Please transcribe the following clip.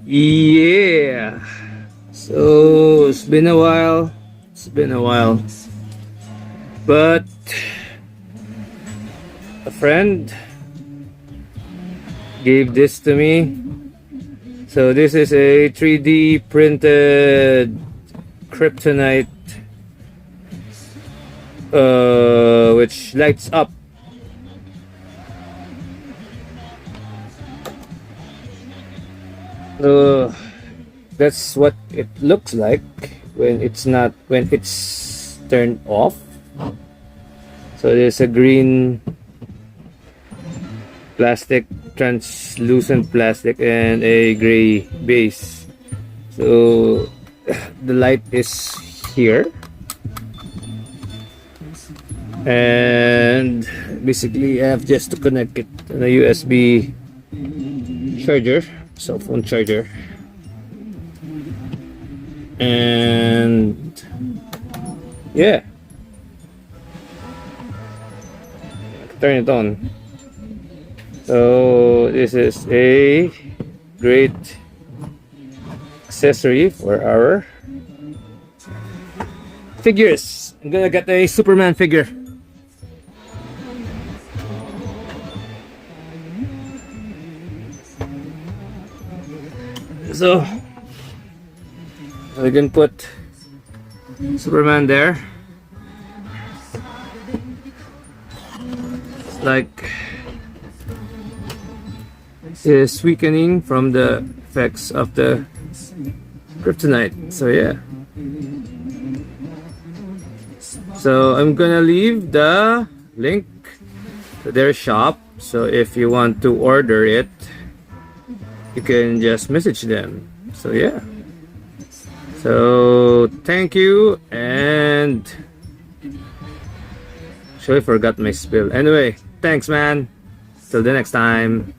Yeah. So it's been a while. It's been a while. But a friend gave this to me. So this is a 3D printed Kryptonite which lights up. That's what it looks like when it's turned off. So there's a green plastic, translucent plastic, and a gray base. So the light is here, and basically I have just to connect it to a USB charger, cell phone charger, and yeah, turn it on. So this is a great accessory for our figures. I'm gonna get a Superman figure. So we can put Superman there. It's like is weakening from the effects of the Kryptonite. So yeah. So I'm gonna leave the link to their shop. So if you want to order it, you can just message them. So yeah. So thank you, and actually forgot my spill. Anyway, thanks man. Till the next time.